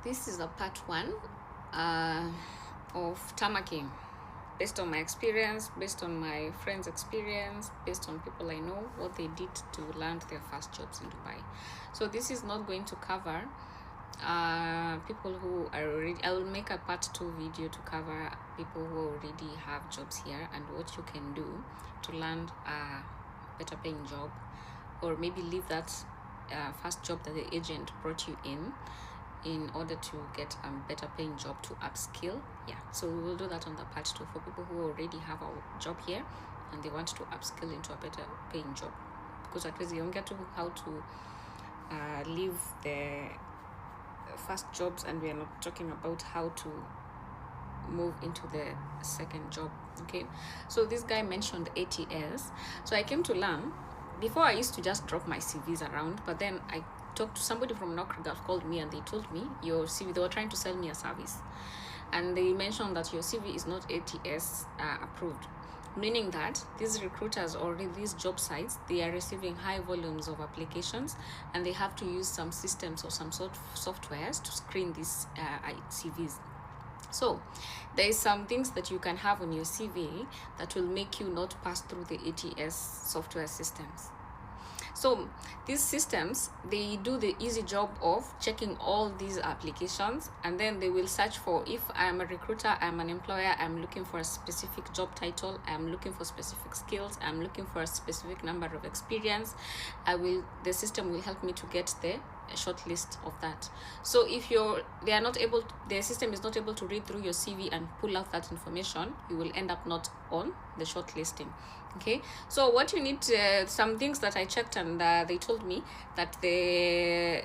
This is a part one of tarmacking, based on my experience, based on my friends' experience, based on people I know, what they did to land their first jobs in Dubai. So this is not going to cover people who are already. I will make a part 2 video to cover people who already have jobs here and what you can do to land a better paying job, or maybe leave that first job that the agent brought you in order to get a better paying job, to upskill. So we will do that on the part 2 for people who already have a job here and they want to upskill into a better paying job, because at least you don't get to how to leave the first jobs, and we are not talking about how to move into the second job. Okay, so this guy mentioned ATS. So I came to learn. Before, I used to just drop my CVs around, but then I talked to somebody from Nokrigal, called me, and they told me your CV, they were trying to sell me a service, and they mentioned that your CV is not ATS approved, meaning that these recruiters or these job sites, they are receiving high volumes of applications, and they have to use some systems or some sort of softwares to screen these CVs. So there is some things that you can have on your CV that will make you not pass through the ATS software systems. So these systems, they do the easy job of checking all these applications, and then they will search for, if I'm a recruiter, I'm an employer, I'm looking for a specific job title, I'm looking for specific skills, I'm looking for a specific number of experience, the system will help me to get the short list of that. So if the system is not able to read through your CV and pull out that information, you will end up not on the short listing. Okay, so what you need, some things that I checked, and they told me that if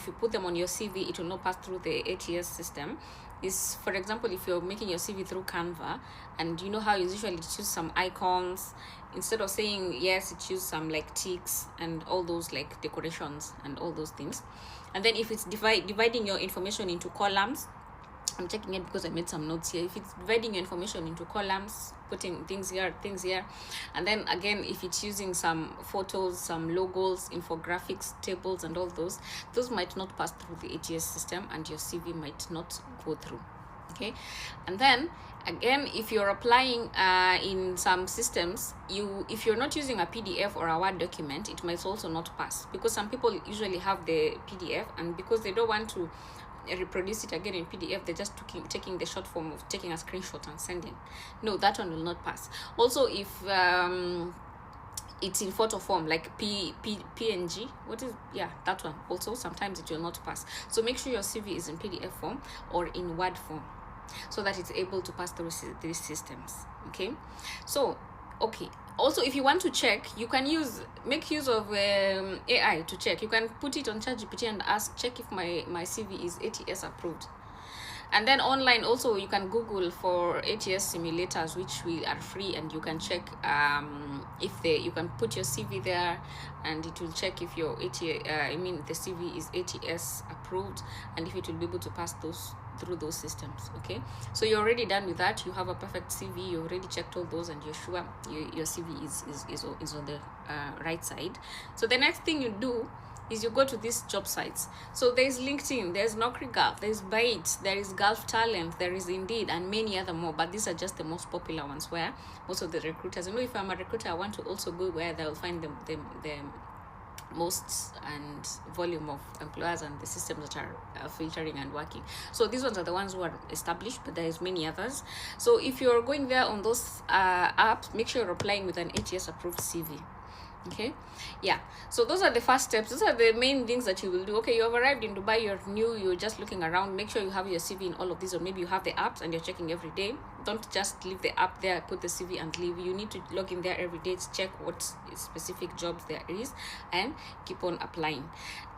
you put them on your CV, it will not pass through the ATS system. Is, for example, if you're making your CV through Canva, and you know how you usually choose some icons, instead of saying yes, it choose some like ticks and all those like decorations and all those things. And then if it's dividing your information into columns, I'm checking it because I made some notes here. If it's dividing your information into columns, putting things here, and then again, if it's using some photos, some logos, infographics, tables, and all those might not pass through the ATS system, and your CV might not go through. Okay, and then again, if you're applying in some systems, if you're not using a PDF or a Word document, it might also not pass, because some people usually have the PDF, and because they don't want to reproduce it again in PDF, they're just taking the short form of taking a screenshot and sending. No, that one will not pass. Also, if it's in photo form, like PNG, that one also sometimes it will not pass. So make sure your CV is in PDF form or in Word form, so that it's able to pass through these systems. Okay, so also, if you want to check, you can make use of AI to check. You can put it on ChatGPT and check if my CV is ATS approved. And then online also, you can Google for ATS simulators, which are free, and you can check you can put your CV there, and it will check if your the CV is ATS approved, and if it will be able to pass through those systems. Okay, so you're already done with that. You have a perfect CV. You already checked all those, and you're sure your CV is on the right side. So the next thing you do is you go to these job sites. So there's LinkedIn, there's Naukri.gov, there's Byte, there is Gulf Talent, there is Indeed, and many other more, but these are just the most popular ones, where most of the recruiters, if I'm a recruiter, I want to also go where they will find the most and volume of employers and the systems that are filtering and working. So these ones are the ones who are established, but there is many others. So if you're going there on those apps, make sure you're applying with an ATS approved CV. Okay, so those are the first steps. Those are the main things that you will do. Okay, you have arrived in Dubai, you're new, you're just looking around. Make sure you have your CV in all of these, or maybe you have the apps and you're checking every day. Don't just leave the app there, put the CV and leave. You need to log in there every day to check what specific jobs there is and keep on applying.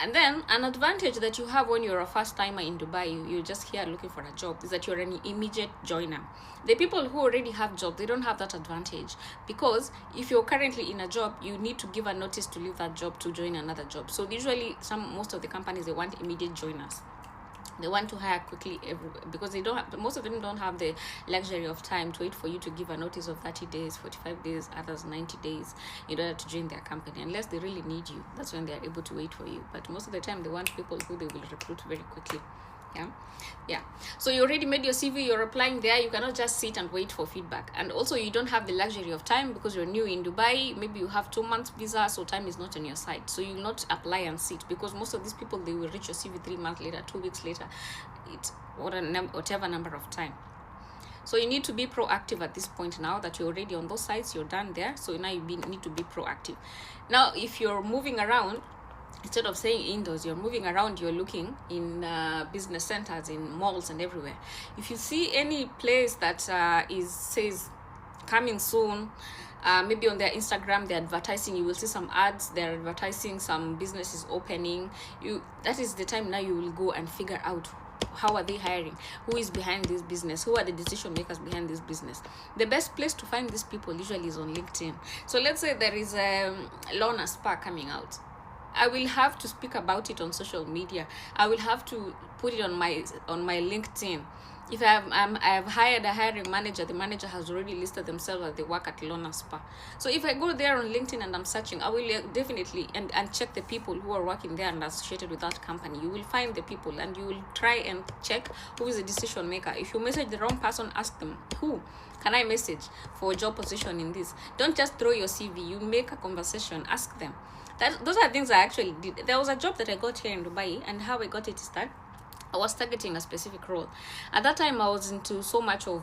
And then an advantage that you have when you're a first timer in Dubai, you're just here looking for a job, is that you're an immediate joiner. The people who already have jobs, they don't have that advantage, because if you're currently in a job, you need to give a notice to leave that job to join another job. So usually most of the companies, they want immediate joiners. They want to hire quickly because they don't have, most of them don't have the luxury of time to wait for you to give a notice of 30 days, 45 days, others 90 days in order to join their company, unless they really need you. That's when they are able to wait for you. But most of the time they want people who they will recruit very quickly. Yeah. So you already made your CV, you're applying there. You cannot just sit and wait for feedback. And also you don't have the luxury of time because you're new in Dubai. Maybe you have 2 months visa, so time is not on your side. So you will not apply and sit, because most of these people, they will reach your CV 3 months later, 2 weeks later, whatever number of time. So you need to be proactive at this point. Now that you're already on those sites, you're done there. So now you need to be proactive. Now, if you're moving around, instead of staying indoors, you're moving around, you're looking in business centers, in malls and everywhere. If you see any place that says coming soon, maybe on their Instagram they're advertising, you will see some ads, they're advertising some businesses opening. That is the time now you will go and figure out, how are they hiring, who is behind this business, who are the decision makers behind this business. The best place to find these people usually is on LinkedIn. So let's say there is a Lorna spa coming out. I will have to speak about it on social media. I will have to put it on my LinkedIn. If I have hired a hiring manager, the manager has already listed themselves as they work at Lorna Spa. So if I go there on LinkedIn and I'm searching, I will definitely and check the people who are working there and associated with that company. You will find the people and you will try and check who is the decision maker. If you message the wrong person, ask them, who can I message for a job position in this? Don't just throw your CV. You make a conversation, ask them. Those are things I actually did. There was a job that I got here in Dubai, and how I got it is that I was targeting a specific role. At that time, I was into so much of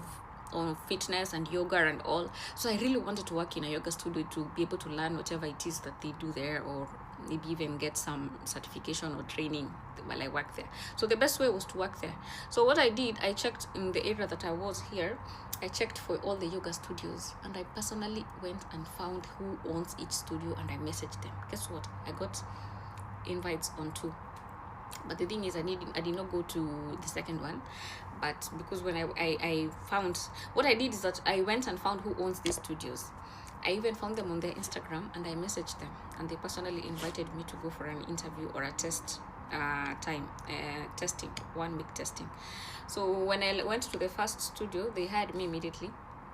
fitness and yoga and all. So I really wanted to work in a yoga studio to be able to learn whatever it is that they do there, or maybe even get some certification or training while I work there. So the best way was to work there. So what I did, I checked in the area that I was here. I checked for all the yoga studios, and I personally went and found who owns each studio, and I messaged them. Guess what? I got invites on 2. But the thing is, I did not go to the second one. But because when I found, what I did is that I went and found who owns these studios. I even found them on their Instagram, and I messaged them, and they personally invited me to go for an interview or a test testing, 1 week testing. So when I went to the first studio, they hired me immediately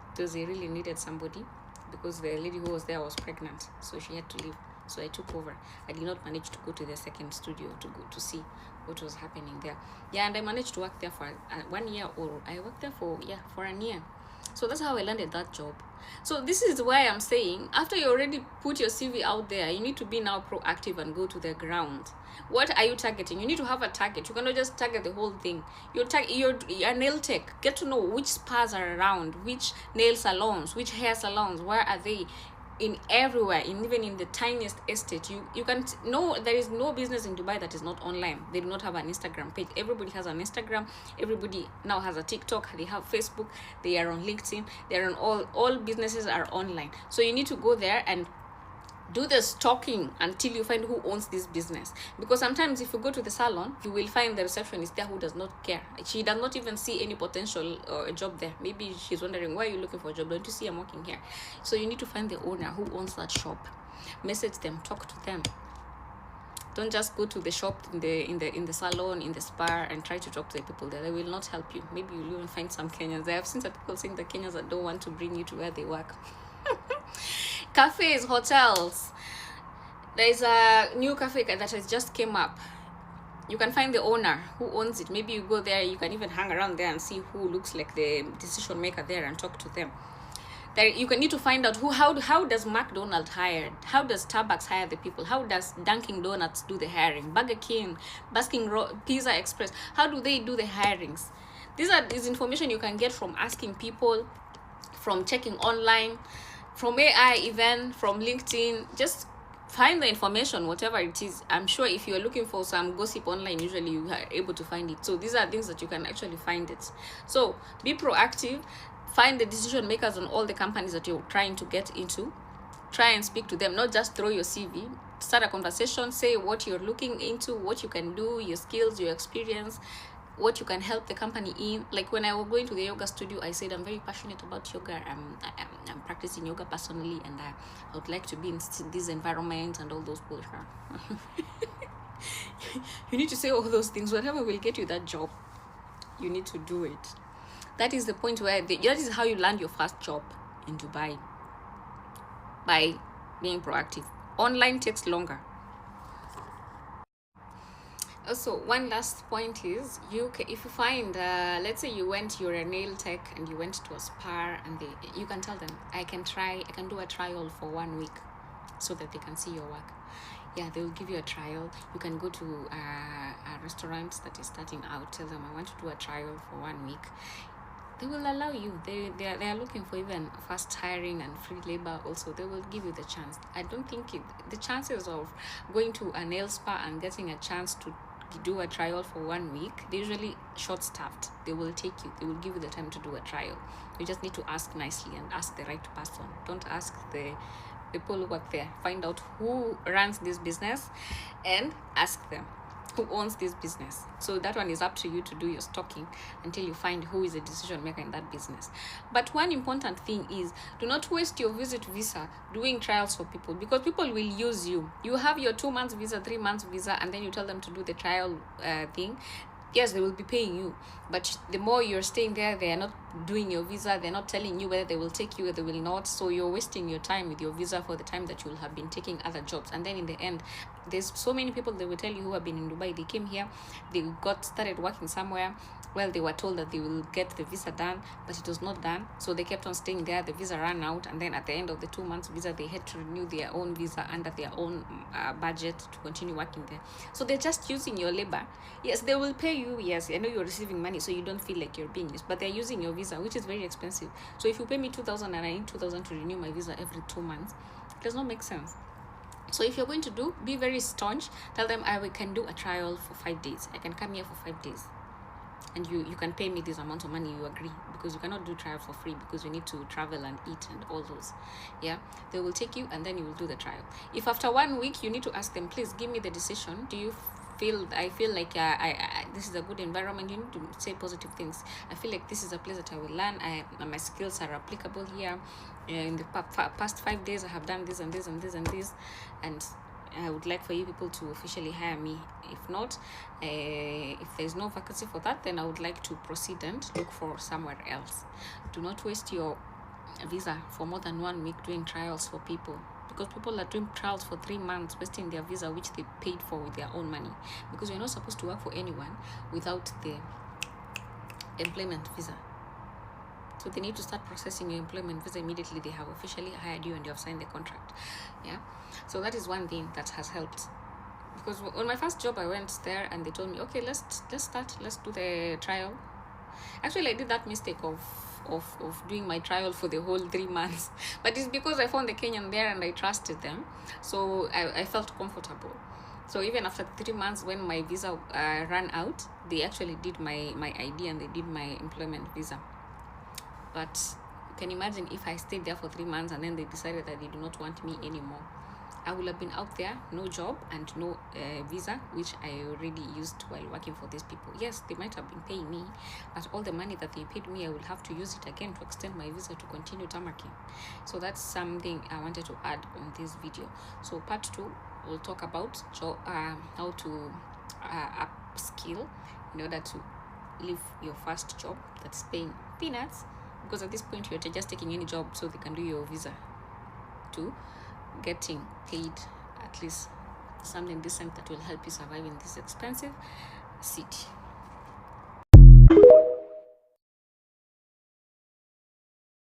because they really needed somebody, because the lady who was there was pregnant, so she had to leave. So I took over. I did not manage to go to the second studio to go to see what was happening there. Yeah, and I managed to work there for 1 year, or I worked there for a year. So that's how I landed that job. So this is why I'm saying, after you already put your CV out there, you need to be now proactive and go to the ground. What are you targeting? You need to have a target. You cannot just target the whole thing. You're nail tech. Get to know which spas are around, which nail salons, which hair salons, where are they? In everywhere, even in the tiniest estate, you can know there is no business in Dubai that is not online. They do not have an Instagram page. Everybody has an Instagram. Everybody now has a TikTok. They have Facebook. They are on LinkedIn. They are on all businesses are online. So you need to go there and do the stalking until you find who owns this business. Because sometimes if you go to the salon, you will find the receptionist there who does not care. She does not even see any potential job there. Maybe she's wondering, why are you looking for a job? Don't you see I'm working here? So you need to find the owner who owns that shop. Message them, talk to them. Don't just go to the shop in the salon, in the spa, and try to talk to the people there. They will not help you. Maybe you'll even find some Kenyans. I have seen some people saying the Kenyans that don't want to bring you to where they work. Cafes, hotels. There's a new cafe that has just came up. You can find the owner who owns it. Maybe you go there. You can even hang around there and see who looks like the decision maker there and talk to them. There you can need to find out how does McDonald's hire? How does Starbucks hire the people? How does Dunkin' Donuts do the hiring? Burger King, Pizza Express. How do they do the hirings? These information you can get from asking people, from checking online, from AI, even from LinkedIn. Just find the information, whatever it is. I'm sure if you're looking for some gossip online, usually you are able to find it. So these are things that you can actually find it. So be proactive. Find the decision makers on all the companies that you're trying to get into. Try and speak to them, not just throw your CV. Start a conversation, say what you're looking into, what you can do, your skills, your experience, what you can help the company in. Like when I was going to the yoga studio, I said I'm very passionate about yoga. I'm practicing yoga personally, and I would like to be in this environment and all those bullshit. You need to say all those things. Whatever will get you that job, you need to do it. That is the point where that is how you land your first job in Dubai, by being proactive. Online takes longer. Also, one last point is, if you find, let's say you're a nail tech and you went to a spa, and you can tell them, I can do a trial for 1 week so that they can see your work. Yeah, they will give you a trial. You can go to a restaurant that is starting out, tell them, I want to do a trial for 1 week. They will allow you. They are looking for even fast hiring and free labor also. They will give you the chance. I don't think the chances of going to a nail spa and getting a chance to do a trial for 1 week, they're usually short-staffed. They will take you. They will give you the time to do a trial. You just need to ask nicely and ask the right person. Don't ask the people who work there. Find out who runs this business and ask them who owns this business. So that one is up to you to do your stalking until you find who is a decision maker in that business. But one important thing is, do not waste your visit visa doing trials for people, because people will use you. You have your 2 months visa, 3 months visa, and then you tell them to do the trial thing. Yes, they will be paying you, but the more you're staying there, they are not doing your visa. They're not telling you whether they will take you or they will not. So you're wasting your time with your visa for the time that you will have been taking other jobs. And then in the end, there's so many people, they will tell you, who have been in Dubai. They came here, they started working somewhere. Well, they were told that they will get the visa done, but it was not done. So they kept on staying there. The visa ran out, and then at the end of the 2 months visa, they had to renew their own visa under their own budget to continue working there. So they're just using your labor. Yes, they will pay you. Yes, I know you're receiving money, so you don't feel like you're being used, but they're using your visa, which is very expensive. So if you pay me 2,000 and I need 2,000 to renew my visa every 2 months, it does not make sense. So if you're going to be very staunch. Tell them, I can do a trial for 5 days. I can come here for 5 days. And you can pay me this amount of money. You agree, because you cannot do trial for free, because you need to travel and eat and all those. Yeah, they will take you, and then you will do the trial. If after 1 week you need to ask them, please give me the decision, do you I feel like this is a good environment, you need to say positive things. I feel like this is a place that I will learn. My skills are applicable here. In the past 5 days I have done this and this and this and this, and I would like for you people to officially hire me. If not, if there's no vacancy for that, then I would like to proceed and look for somewhere else. Do not waste your visa for more than 1 week doing trials for people, because people are doing trials for 3 months, wasting their visa, which they paid for with their own money, because you're not supposed to work for anyone without the employment visa. So they need to start processing your employment visa immediately they have officially hired you and you have signed the contract. Yeah, so that is one thing that has helped, because on my first job I went there and they told me, okay, let's do the trial. Actually, I did that mistake of doing my trial for the whole 3 months, but it's because I found the Kenyan there and I trusted them, so I felt comfortable. So even after 3 months, when my visa ran out, they actually did my ID and they did my employment visa. But you can imagine if I stayed there for 3 months and then they decided that they do not want me anymore, I would have been out there, no job and no visa, which I already used while working for these people. Yes, they might have been paying me, but all the money that they paid me, I will have to use it again to extend my visa to continue tamarking. So that's something I wanted to add on this video. So part 2, we'll talk about how to upskill in order to leave your first job that's paying peanuts, because at this point you're just taking any job so they can do your visa, to getting paid at least something decent that will help you survive in this expensive city.